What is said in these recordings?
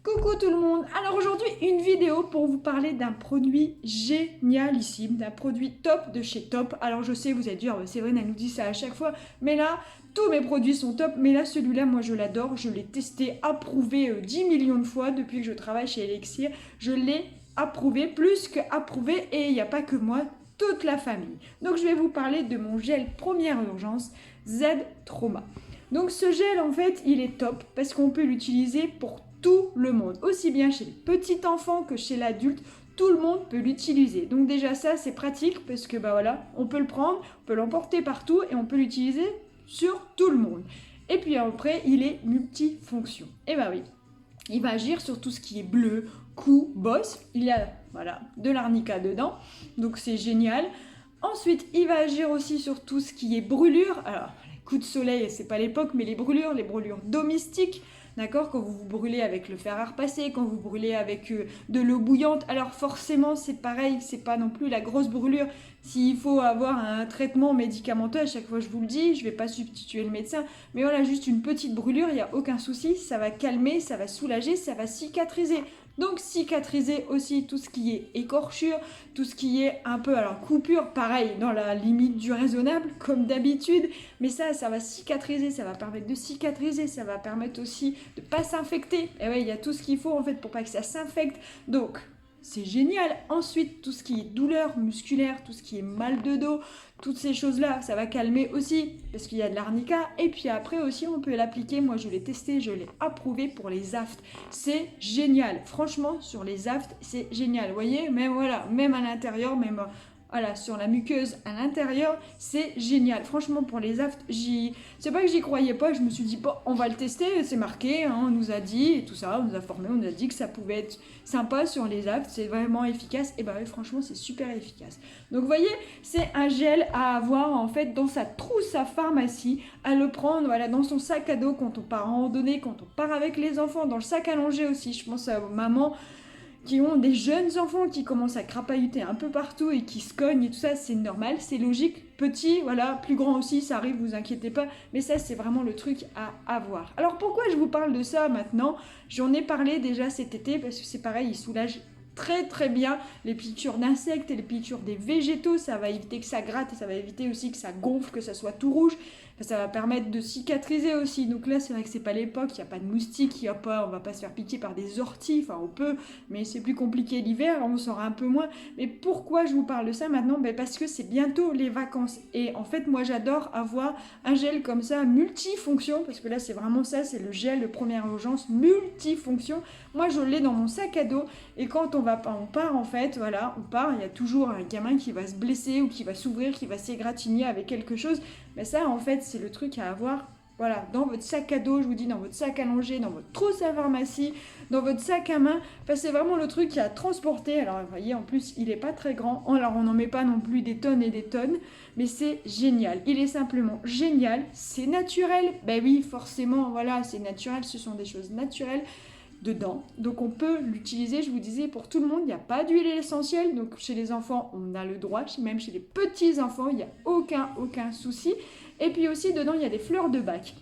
Coucou tout le monde. Alors aujourd'hui une vidéo pour vous parler d'un produit génialissime, d'un produit top de chez Top. Alors je sais vous allez dire Séverine elle nous dit ça à chaque fois, mais là tous mes produits sont top, mais là celui-là moi je l'adore, je l'ai testé, approuvé 10 millions de fois depuis que je travaille chez Elixir, je l'ai approuvé, plus que approuvé, et il n'y a pas que moi, toute la famille. Donc je vais vous parler de mon gel première urgence Z Trauma. Donc ce gel en fait il est top parce qu'on peut l'utiliser pour tout le monde, aussi bien chez les petits enfants que chez l'adulte, tout le monde peut l'utiliser. Donc déjà ça c'est pratique parce que bah voilà, on peut le prendre, on peut l'emporter partout et on peut l'utiliser sur tout le monde. Et puis après il est multifonction. Et bah oui, il va agir sur tout ce qui est bleu, cou, bosse. Il y a voilà de l'arnica dedans, donc c'est génial. Ensuite, il va agir aussi sur tout ce qui est brûlure. Alors, les coups de soleil, c'est pas l'époque, mais les brûlures domestiques. D'accord, quand vous vous brûlez avec le fer à repasser, quand vous brûlez avec de l'eau bouillante, alors forcément c'est pareil, c'est pas non plus la grosse brûlure. S'il faut avoir un traitement médicamenteux, à chaque fois je vous le dis, je vais pas substituer le médecin, mais voilà, juste une petite brûlure, il n'y a aucun souci, ça va calmer, ça va soulager, ça va cicatriser. Donc cicatriser aussi tout ce qui est écorchure, tout ce qui est un peu, alors coupure, pareil, dans la limite du raisonnable, comme d'habitude, mais ça va cicatriser, ça va permettre de cicatriser, ça va permettre aussi de ne pas s'infecter. Et ouais, il y a tout ce qu'il faut en fait pour pas que ça s'infecte. Donc, c'est génial. Ensuite, tout ce qui est douleur musculaire, tout ce qui est mal de dos, toutes ces choses-là, ça va calmer aussi parce qu'il y a de l'arnica. Et puis après aussi, on peut l'appliquer. Moi, je l'ai testé, je l'ai approuvé pour les aftes. C'est génial. Franchement, sur les aftes, c'est génial. Vous voyez, même voilà, même à l'intérieur, même voilà, sur la muqueuse à l'intérieur, c'est génial. Franchement, pour les aftes, c'est pas que j'y croyais pas, je me suis dit, bon, on va le tester, c'est marqué, hein, on nous a dit, et tout ça, on nous a formé, on nous a dit que ça pouvait être sympa sur les aftes, c'est vraiment efficace, et bah oui, franchement, c'est super efficace. Donc, vous voyez, c'est un gel à avoir, en fait, dans sa trousse à pharmacie, à le prendre, voilà, dans son sac à dos quand on part en randonnée, quand on part avec les enfants, dans le sac à langer aussi, je pense à vos mamans, qui ont des jeunes enfants qui commencent à crapahuter un peu partout et qui se cognent et tout ça, c'est normal, c'est logique. Petit, voilà, plus grand aussi, ça arrive, vous inquiétez pas, mais ça c'est vraiment le truc à avoir. Alors pourquoi je vous parle de ça maintenant? J'en ai parlé déjà cet été parce que c'est pareil, il soulage très très bien les piqûres d'insectes et les piqûres des végétaux, ça va éviter que ça gratte et ça va éviter aussi que ça gonfle, que ça soit tout rouge. Ça va permettre de cicatriser aussi. Donc là, c'est vrai que c'est pas l'époque, il n'y a pas de moustiques, on va pas se faire piquer par des orties, enfin on peut, mais c'est plus compliqué l'hiver, on sort un peu moins. Mais pourquoi je vous parle de ça maintenant? Parce que c'est bientôt les vacances. Et en fait, moi j'adore avoir un gel comme ça, multifonction, parce que là c'est vraiment ça, c'est le gel de première urgence, multifonction. Moi je l'ai dans mon sac à dos, et quand on part en fait, voilà, on part, il y a toujours un gamin qui va se blesser ou qui va s'ouvrir, qui va s'égratigner avec quelque chose. Mais ça, en fait, c'est le truc à avoir, voilà, dans votre sac à dos, je vous dis, dans votre sac à langer, dans votre trousse à pharmacie, dans votre sac à main. Enfin, c'est vraiment le truc à transporter. Alors, vous voyez, en plus, il n'est pas très grand. Alors, on n'en met pas non plus des tonnes et des tonnes, mais c'est génial. Il est simplement génial. C'est naturel. Ben oui, forcément, voilà, c'est naturel. Ce sont des choses naturelles dedans. Donc on peut l'utiliser, je vous disais, pour tout le monde. Il n'y a pas d'huile essentielle. Donc chez les enfants, on a le droit. Même chez les petits enfants, il n'y a aucun souci. Et puis aussi, dedans, il y a des fleurs de bac.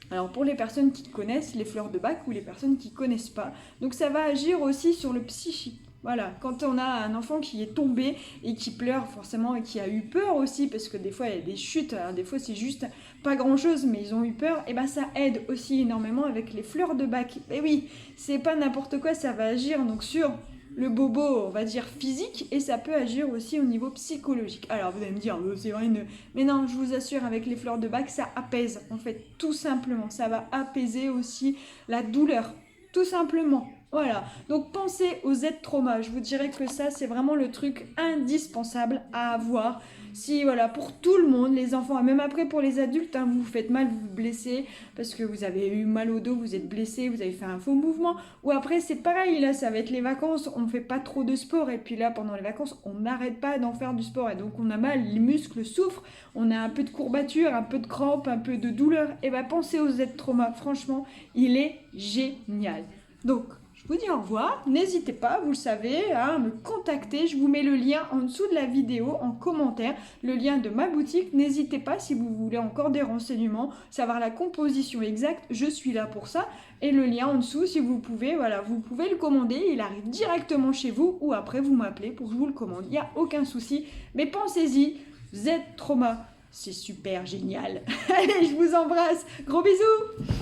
Alors pour les personnes qui connaissent les fleurs de bac ou les personnes qui ne connaissent pas. Donc ça va agir aussi sur le psychique. Voilà, quand on a un enfant qui est tombé et qui pleure forcément et qui a eu peur aussi, parce que des fois il y a des chutes, alors des fois c'est juste pas grand chose mais ils ont eu peur, et ben ça aide aussi énormément avec les fleurs de bac. Et oui, c'est pas n'importe quoi, ça va agir donc sur le bobo, on va dire physique, et ça peut agir aussi au niveau psychologique. Alors vous allez me dire, c'est vrai, mais non, je vous assure, avec les fleurs de bac, ça apaise en fait, tout simplement, ça va apaiser aussi la douleur, tout simplement. Voilà, donc pensez au Z-Trauma, je vous dirais que ça c'est vraiment le truc indispensable à avoir. Si voilà, pour tout le monde, les enfants, et même après pour les adultes, hein, vous vous faites mal, vous vous blessez parce que vous avez eu mal au dos, vous êtes blessé, vous avez fait un faux mouvement, ou après c'est pareil, là ça va être les vacances, on ne fait pas trop de sport, et puis là pendant les vacances on n'arrête pas d'en faire du sport, et donc on a mal, les muscles souffrent, on a un peu de courbature, un peu de crampes, un peu de douleur, et bien pensez au Z-Trauma, franchement il est génial. Donc Je vous dis au revoir, n'hésitez pas, vous le savez, à me contacter, je vous mets le lien en dessous de la vidéo, en commentaire, le lien de ma boutique, n'hésitez pas si vous voulez encore des renseignements, savoir la composition exacte, je suis là pour ça, et le lien en dessous, si vous pouvez, voilà, vous pouvez le commander, il arrive directement chez vous, ou après vous m'appelez pour que je vous le commande, il n'y a aucun souci, mais pensez-y, Z Trauma, c'est super génial. Allez, je vous embrasse, gros bisous.